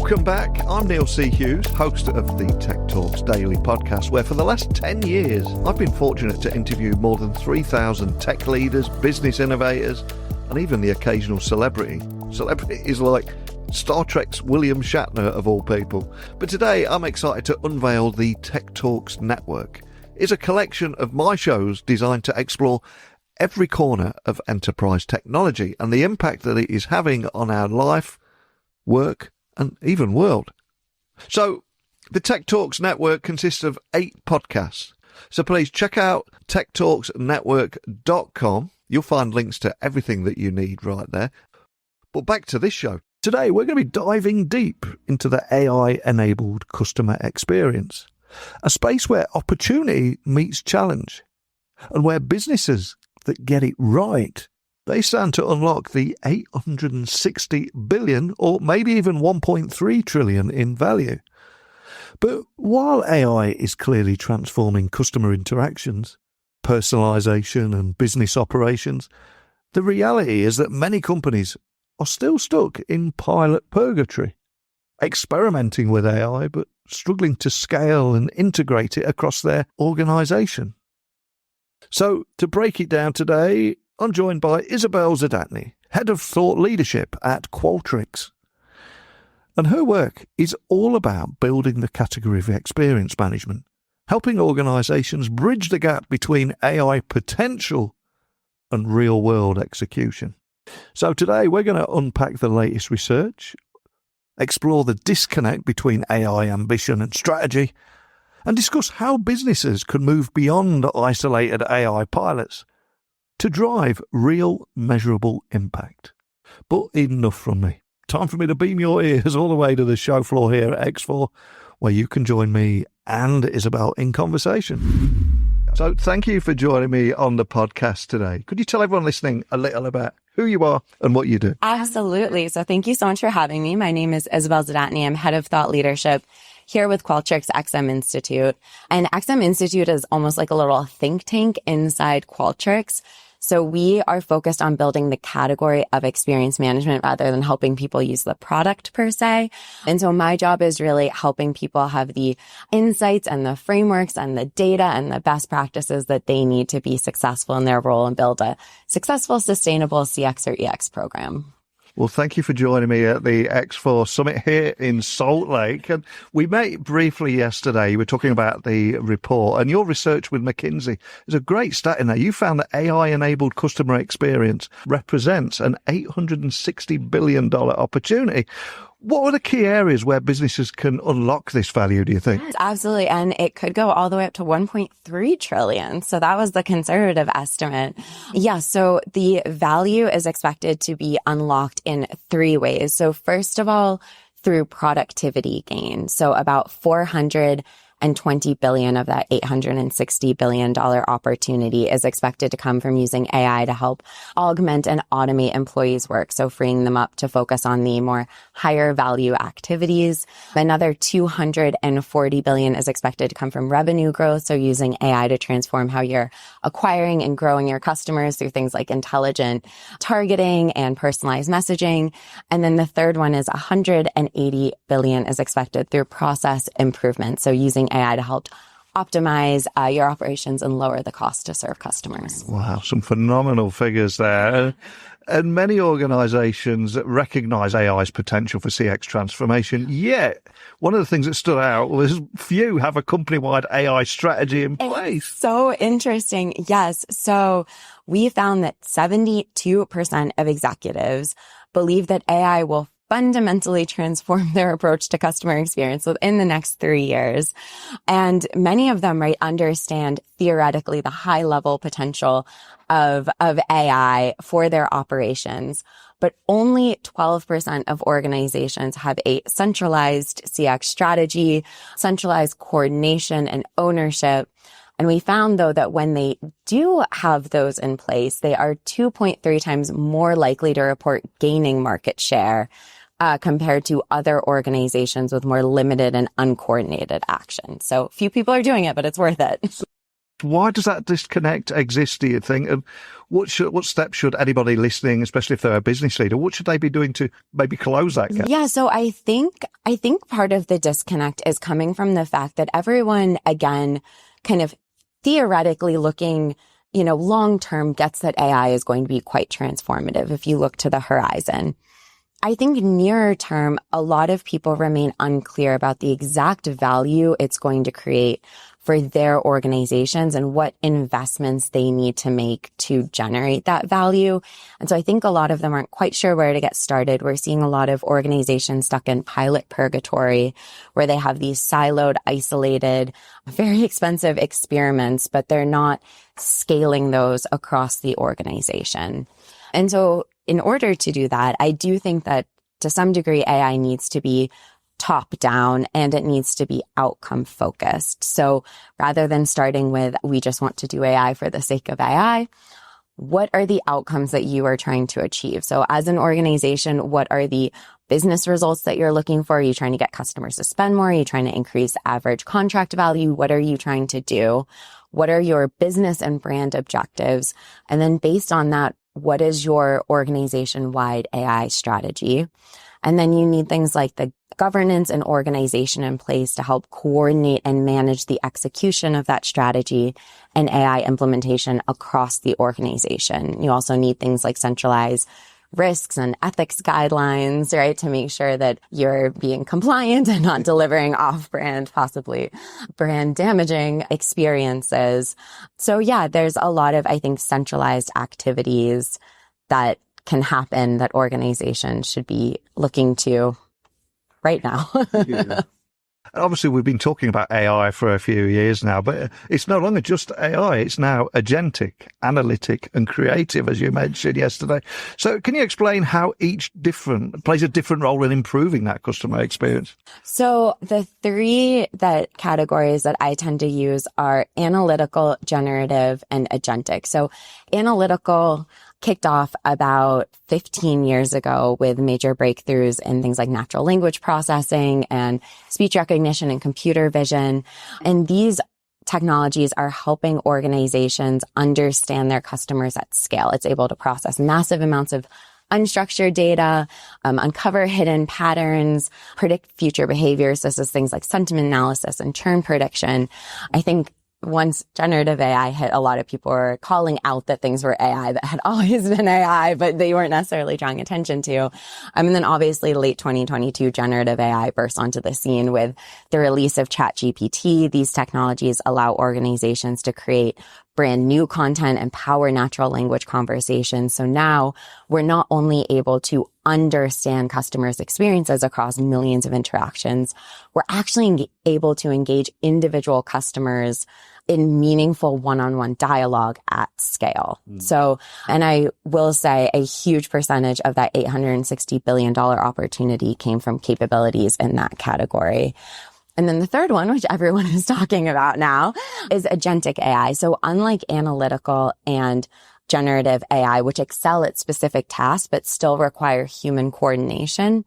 Welcome back. I'm Neil C. Hughes, host of the Tech Talks Daily podcast, where for the last 10 years, I've been fortunate to interview more than 3,000 tech leaders, business innovators, and even the occasional celebrity. Celebrities like Star Trek's William Shatner, of all people. But today, I'm excited to unveil the Tech Talks Network. It's a collection of my shows designed to explore every corner of enterprise technology and the impact that it is having on our life, work, and even world. So, the Tech Talks Network consists of 8 podcasts. So please check out techtalksnetwork.com. You'll find links to everything that you need right there. But back to this show. Today, we're going to be diving deep into the AI-enabled customer experience, a space where opportunity meets challenge, and where businesses that get it right, they stand to unlock the $860 billion or maybe even $1.3 trillion in value. But while AI is clearly transforming customer interactions, personalization and business operations, the reality is that many companies are still stuck in pilot purgatory, experimenting with AI but struggling to scale and integrate it across their organization. So, to break it down today, I'm joined by Isabelle Zdatny, Head of Thought Leadership at Qualtrics. And her work is all about building the category of experience management, helping organizations bridge the gap between AI potential and real-world execution. So today we're going to unpack the latest research, explore the disconnect between AI ambition and strategy, and discuss how businesses can move beyond isolated AI pilots to drive real measurable impact. But enough from me. Time for me to beam your ears all the way to the show floor here at X4, where you can join me and Isabelle in conversation. So thank you for joining me on the podcast today. Could you tell everyone listening a little about who you are and what you do? Absolutely. So thank you so much for having me. My name is Isabelle Zdatny. I'm Head of Thought Leadership here with Qualtrics XM Institute. And XM Institute is almost like a little think tank inside Qualtrics. So we are focused on building the category of experience management rather than helping people use the product per se. And so my job is really helping people have the insights and the frameworks and the data and the best practices that they need to be successful in their role and build a successful, sustainable CX or EX program. Well, thank you for joining me at the X4 Summit here in Salt Lake. And we met briefly yesterday. We were talking about the report and your research with McKinsey. There's a great stat in there. You found that AI-enabled customer experience represents an $860 billion opportunity. What are the key areas where businesses can unlock this value, do you think? Yes, absolutely. And it could go all the way up to 1.3 trillion. So that was the conservative estimate. Yeah. So the value is expected to be unlocked in 3 ways. So first of all, through productivity gain. So about 420 billion of that $860 billion opportunity is expected to come from using AI to help augment and automate employees' work. So freeing them up to focus on the more higher value activities. Another 240 billion is expected to come from revenue growth. So using AI to transform how you're acquiring and growing your customers through things like intelligent targeting and personalized messaging. And then the third one is 180 billion is expected through process improvement. So using AI to help optimize your operations and lower the cost to serve customers. Wow, some phenomenal figures there. And many organizations recognize AI's potential for CX transformation. Yet, one of the things that stood out was few have a company-wide AI strategy in place. It's so interesting. Yes. So we found that 72% of executives believe that AI will fundamentally transform their approach to customer experience within the next 3 years. And many of them, right, understand theoretically the high level potential of AI for their operations. But only 12% of organizations have a centralized CX strategy, centralized coordination and ownership. And we found, though, that when they do have those in place, they are 2.3 times more likely to report gaining market share compared to other organizations with more limited and uncoordinated action. So few people are doing it, but it's worth it. Why does that disconnect exist, do you think? And what steps should anybody listening, especially if they're a business leader, what should they be doing to maybe close that gap? Yeah, so I think part of the disconnect is coming from the fact that everyone, again, kind of theoretically looking, long term, gets that AI is going to be quite transformative if you look to the horizon. I think nearer term, a lot of people remain unclear about the exact value it's going to create for their organizations and what investments they need to make to generate that value. And so I think a lot of them aren't quite sure where to get started. We're seeing a lot of organizations stuck in pilot purgatory where they have these siloed, isolated, very expensive experiments, but they're not scaling those across the organization. And so in order to do that, I do think that to some degree, AI needs to be top down and it needs to be outcome focused. So rather than starting with, we just want to do AI for the sake of AI, what are the outcomes that you are trying to achieve? So as an organization, what are the business results that you're looking for? Are you trying to get customers to spend more? Are you trying to increase average contract value? What are you trying to do? What are your business and brand objectives? And then based on that, what is your organization-wide AI strategy? And then you need things like the governance and organization in place to help coordinate and manage the execution of that strategy and AI implementation across the organization. You also need things like centralized risks and ethics guidelines, right, to make sure that you're being compliant and not delivering off-brand, possibly brand damaging experiences. So yeah, there's a lot of, I think, centralized activities that can happen that organizations should be looking to right now. Yeah. Obviously, we've been talking about AI for a few years now, but it's no longer just AI. It's now agentic, analytic, and creative, as you mentioned yesterday. So can you explain how each plays a different role in improving that customer experience? So the three categories that I tend to use are analytical, generative, and agentic. So analytical kicked off about 15 years ago with major breakthroughs in things like natural language processing and speech recognition and computer vision. And these technologies are helping organizations understand their customers at scale. It's able to process massive amounts of unstructured data, uncover hidden patterns, predict future behaviors. This is things like sentiment analysis and churn prediction. I think once generative AI hit, a lot of people were calling out that things were AI that had always been AI, but they weren't necessarily drawing attention to. And then obviously late 2022, generative AI burst onto the scene with the release of ChatGPT. These technologies allow organizations to create brand new content and power natural language conversations. So now we're not only able to understand customers' experiences across millions of interactions, we're actually able to engage individual customers in meaningful one-on-one dialogue at scale. So, and I will say a huge percentage of that $860 billion opportunity came from capabilities in that category. And then the third one, which everyone is talking about now, is agentic AI. So unlike analytical and generative AI, which excel at specific tasks but still require human coordination,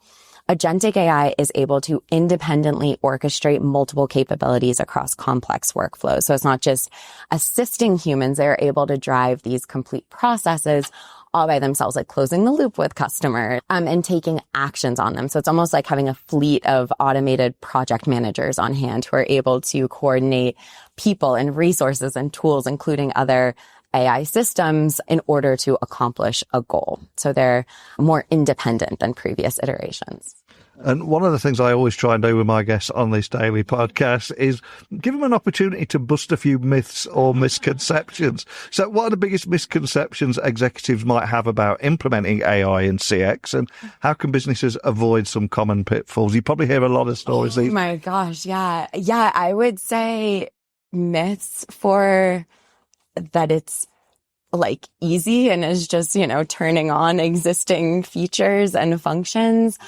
agentic AI is able to independently orchestrate multiple capabilities across complex workflows. So it's not just assisting humans. They're able to drive these complete processes all by themselves, like closing the loop with customers, and taking actions on them. So it's almost like having a fleet of automated project managers on hand who are able to coordinate people and resources and tools, including other AI systems, in order to accomplish a goal. So they're more independent than previous iterations. And one of the things I always try and do with my guests on this daily podcast is give them an opportunity to bust a few myths or misconceptions. So what are the biggest misconceptions executives might have about implementing AI in CX, and how can businesses avoid some common pitfalls? You probably hear a lot of stories. Oh my gosh. Yeah. Yeah. I would say myths for that it's like easy and is just, turning on existing features and functions.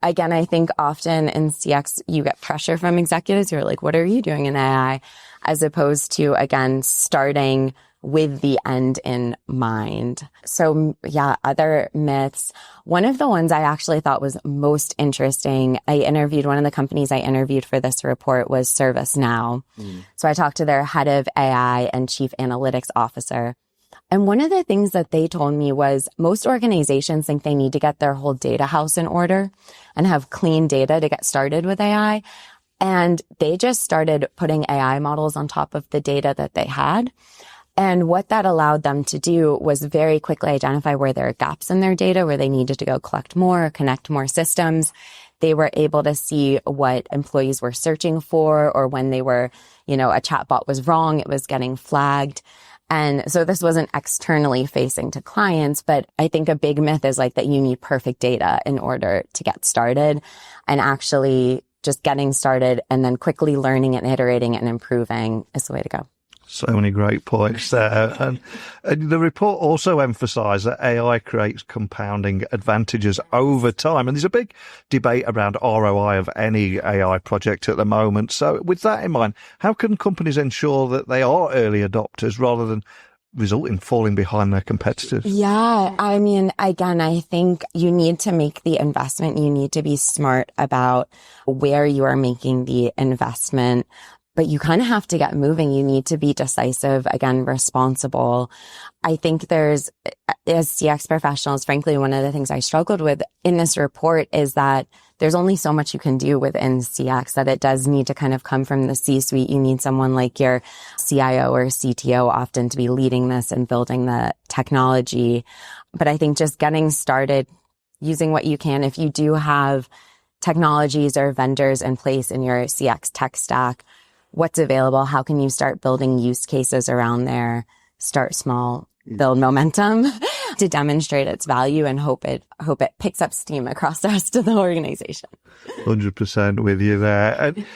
Again, I think often in CX, you get pressure from executives who are like, what are you doing in AI? As opposed to, again, starting with the end in mind. So yeah, other myths. One of the ones I actually thought was most interesting, one of the companies I interviewed for this report was ServiceNow. So I talked to their head of AI and chief analytics officer. And one of the things that they told me was most organizations think they need to get their whole data house in order and have clean data to get started with AI. And they just started putting AI models on top of the data that they had. And what that allowed them to do was very quickly identify where there are gaps in their data, where they needed to go collect more, connect more systems. They were able to see what employees were searching for, or when they were, a chatbot was wrong, it was getting flagged. And so this wasn't externally facing to clients, but I think a big myth is like that you need perfect data in order to get started, and actually just getting started and then quickly learning and iterating and improving is the way to go. So many great points there. And the report also emphasised that AI creates compounding advantages over time. And there's a big debate around ROI of any AI project at the moment. So with that in mind, how can companies ensure that they are early adopters rather than result in falling behind their competitors? Yeah. I mean, again, I think you need to make the investment. You need to be smart about where you are making the investment. But you kind of have to get moving. You need to be decisive, again, responsible. I think as CX professionals, frankly, one of the things I struggled with in this report is that there's only so much you can do within CX, that it does need to kind of come from the C-suite. You need someone like your CIO or CTO often to be leading this and building the technology. But I think just getting started, using what you can. If you do have technologies or vendors in place in your CX tech stack, what's available? How can you start building use cases around there? Start small, build momentum to demonstrate its value, and hope it picks up steam across the rest of the organization. 100% with you there. And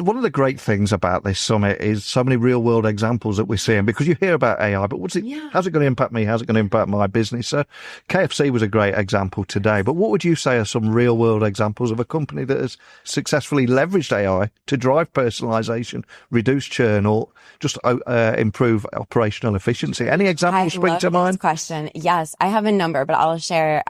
one of the great things about this summit is so many real world examples that we're seeing, because you hear about AI, but how's it going to impact me? How's it going to impact my business? So KFC was a great example today, but what would you say are some real world examples of a company that has successfully leveraged AI to drive personalization, reduce churn, or just improve operational efficiency? Any examples spring to mind? This question. Yes, I have a number, but I'll share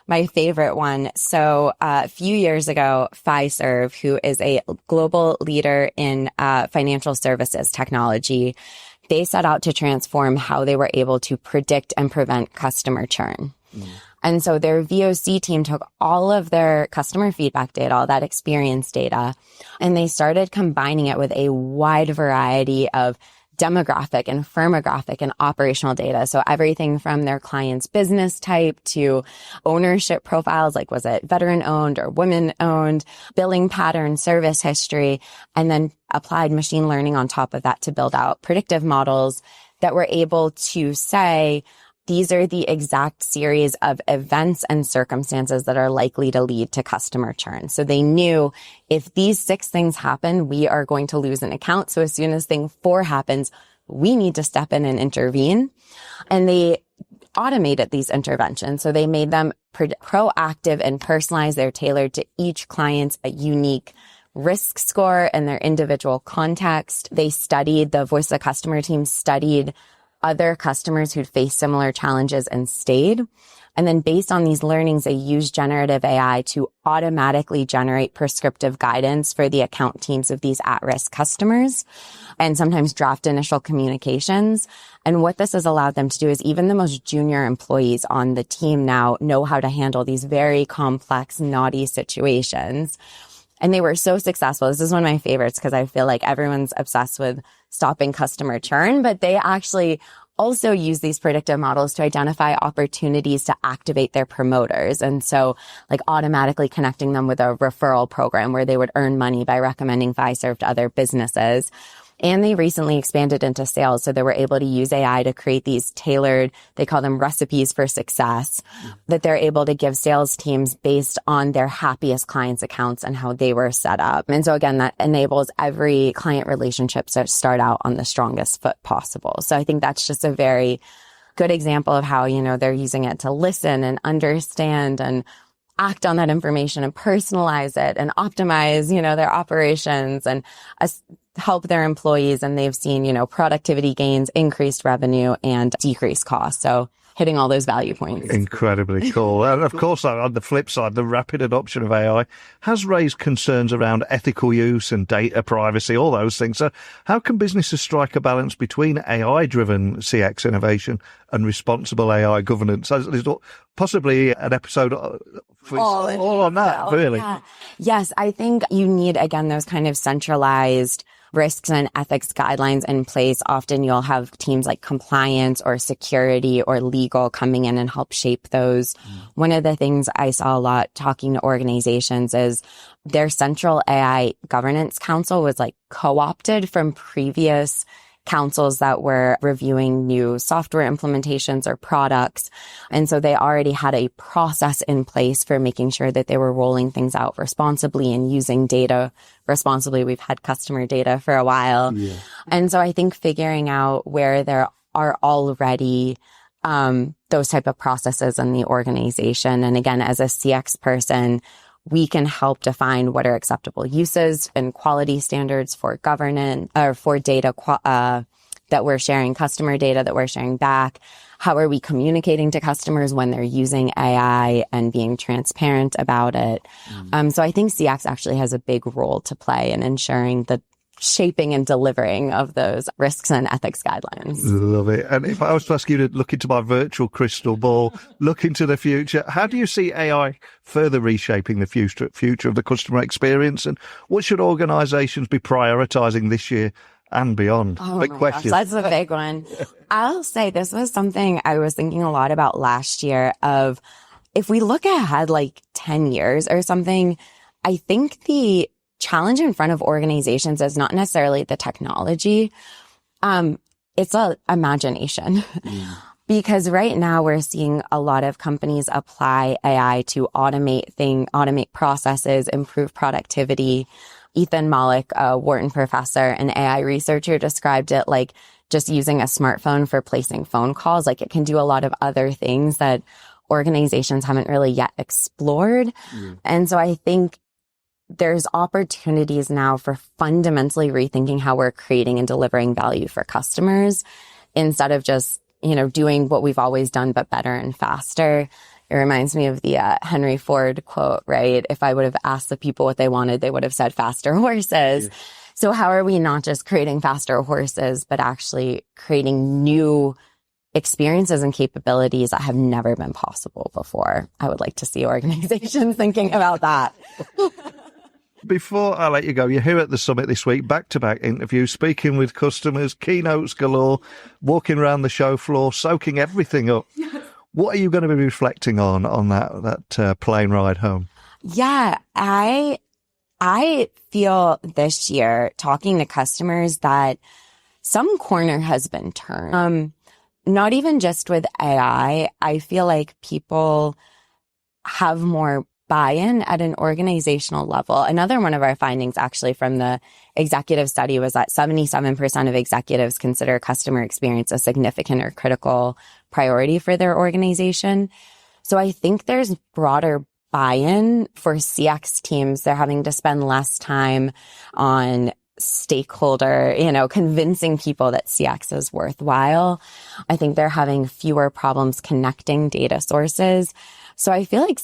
my favorite one. So a few years ago, Fiserv, who is a global leader in financial services technology, they set out to transform how they were able to predict and prevent customer churn. And so their VOC team took all of their customer feedback data, all that experience data, and they started combining it with a wide variety of demographic and firmographic and operational data. So everything from their client's business type to ownership profiles, like was it veteran owned or women owned, billing pattern, service history, and then applied machine learning on top of that to build out predictive models that were able to say, these are the exact series of events and circumstances that are likely to lead to customer churn. So they knew if these 6 things happen, we are going to lose an account. So as soon as thing 4 happens, we need to step in and intervene. And they automated these interventions. So they made them proactive and personalized. They're tailored to each client's unique risk score and their individual context. The voice of the customer team studied other customers who'd faced similar challenges and stayed. And then based on these learnings, they used generative AI to automatically generate prescriptive guidance for the account teams of these at-risk customers, and sometimes draft initial communications. And what this has allowed them to do is even the most junior employees on the team now know how to handle these very complex, naughty situations. And they were so successful. This is one of my favorites because I feel like everyone's obsessed with stopping customer churn, but they actually also use these predictive models to identify opportunities to activate their promoters. And so like automatically connecting them with a referral program where they would earn money by recommending Fiserv to other businesses. And they recently expanded into sales. So they were able to use AI to create these tailored, they call them recipes for success, that they're able to give sales teams based on their happiest clients' accounts and how they were set up. And so again, that enables every client relationship to start out on the strongest foot possible. So I think that's just a very good example of how, they're using it to listen and understand and act on that information and personalize it and optimize, their operations and help their employees. And they've seen, productivity gains, increased revenue, and decreased costs. So hitting all those value points. Incredibly cool. And of course, on the flip side, the rapid adoption of AI has raised concerns around ethical use and data privacy, all those things. So how can businesses strike a balance between AI-driven CX innovation and responsible AI governance? There's possibly an episode all on that, really. Yeah. Yes, I think you need, again, those kind of centralized risks and ethics guidelines in place. Often you'll have teams like compliance or security or legal coming in and help shape those. One of the things I saw a lot talking to organizations is their central AI governance council was like co-opted from previous councils that were reviewing new software implementations or products. And so they already had a process in place for making sure that they were rolling things out responsibly and using data responsibly. We've had customer data for a while. Yeah. And so I think figuring out where there are already those type of processes in the organization. And again, as a CX person, we can help define what are acceptable uses and quality standards for governance or for data that we're sharing, customer data that we're sharing back. How are we communicating to customers when they're using AI and being transparent about it? So I think CX actually has a big role to play in ensuring the shaping and delivering of those risks and ethics guidelines. Love it. And if I was to ask you to look into my virtual crystal ball, look into the future, how do you see AI further reshaping the future of the customer experience? And what should organizations be prioritizing this year and beyond? Big question. Gosh, that's a big one. I'll say this was something I was thinking a lot about last year of if we look ahead like 10 years or something, I think the challenge in front of organizations is not necessarily the technology. It's a imagination. Because right now we're seeing a lot of companies apply AI to automate processes, improve productivity. Ethan Malik, a Wharton professor and AI researcher, described it like just using a smartphone for placing phone calls. Like it can do a lot of other things that organizations haven't really yet explored. And so I think there's opportunities now for fundamentally rethinking how we're creating and delivering value for customers instead of just, doing what we've always done, but better and faster. It reminds me of the Henry Ford quote, right? If I would have asked the people what they wanted, they would have said faster horses. Yeah. So how are we not just creating faster horses, but actually creating new experiences and capabilities that have never been possible before? I would like to see organizations thinking about that. Before I let you go, you're here at the summit this week, back-to-back interviews, speaking with customers, keynotes galore, walking around the show floor, soaking everything up. Yes. What are you going to be reflecting on that plane ride home? Yeah, I feel this year talking to customers that some corner has been turned. Not even just with AI. I feel like people have more buy-in at an organizational level. Another one of our findings actually from the executive study was that 77% of executives consider customer experience a significant or critical priority for their organization. So I think there's broader buy-in for CX teams. They're having to spend less time on stakeholder, convincing people that CX is worthwhile. I think they're having fewer problems connecting data sources. So I feel like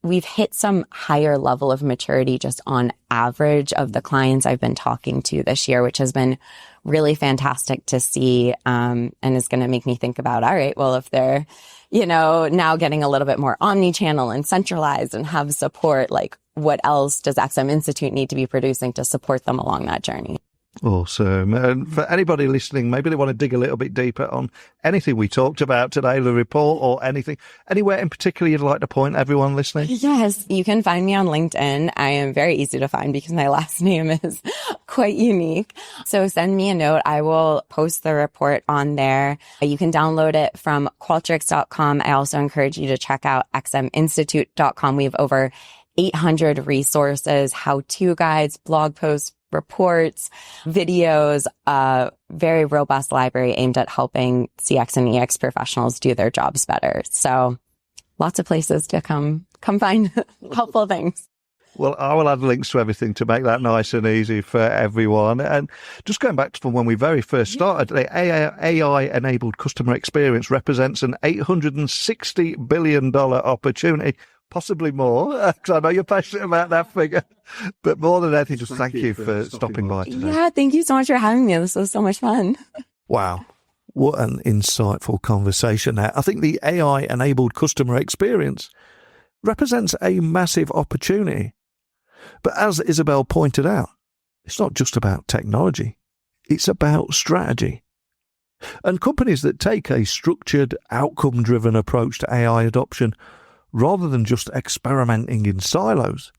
we've hit some higher level of maturity just on average of the clients I've been talking to this year, which has been really fantastic to see, and is going to make me think about, all right, well, if they're, now getting a little bit more omni-channel and centralized and have support, like what else does XM Institute need to be producing to support them along that journey? Awesome. And for anybody listening, maybe they want to dig a little bit deeper on anything we talked about today, the report or anything, anywhere in particular you'd like to point everyone listening? Yes, you can find me on LinkedIn. I am very easy to find because my last name is quite unique. So send me a note. I will post the report on there. You can download it from Qualtrics.com. I also encourage you to check out xminstitute.com. We have over 800 resources, how-to guides, blog posts, reports, videos, very robust library aimed at helping CX and EX professionals do their jobs better. So lots of places to come come find helpful things. Well, I will add links to everything to make that nice and easy for everyone. And just going back to when we very first started, the AI-enabled customer experience represents an $860 billion opportunity, possibly more, because I know you're passionate about that figure. But more than anything, just thank you for stopping by today. Yeah, thank you so much for having me. This was so much fun. Wow. What an insightful conversation there. I think the AI-enabled customer experience represents a massive opportunity. But as Isabelle pointed out, it's not just about technology. It's about strategy. And companies that take a structured, outcome-driven approach to AI adoption, rather than just experimenting in silos,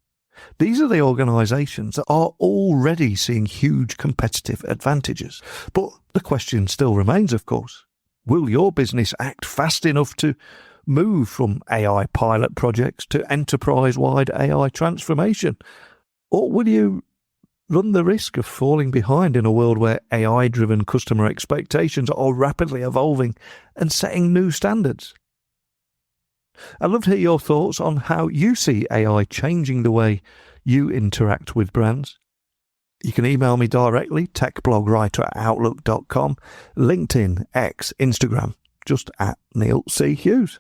these are the organisations that are already seeing huge competitive advantages. But the question still remains, of course, will your business act fast enough to move from AI pilot projects to enterprise-wide AI transformation? Or will you run the risk of falling behind in a world where AI-driven customer expectations are rapidly evolving and setting new standards? I'd love to hear your thoughts on how you see AI changing the way you interact with brands. You can email me directly, techblogwriter@outlook.com, LinkedIn, X, Instagram, just at Neil C. Hughes.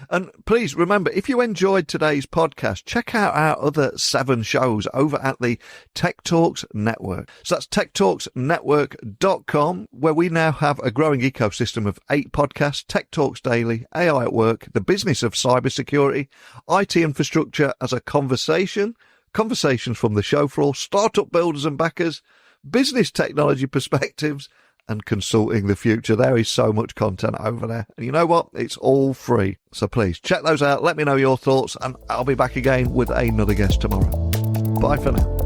And please remember, if you enjoyed today's podcast, check out our other 7 shows over at the Tech Talks Network. So that's techtalksnetwork.com, where we now have a growing ecosystem of 8 podcasts: Tech Talks Daily, AI at Work, The Business of Cybersecurity, IT Infrastructure as a Conversation, Conversations from the Show Floor, Startup Builders and Backers, Business Technology Perspectives, and Consulting the Future. There is so much content over there. And you know what? It's all free. So please check those out. Let me know your thoughts, and I'll be back again with another guest tomorrow. Bye for now.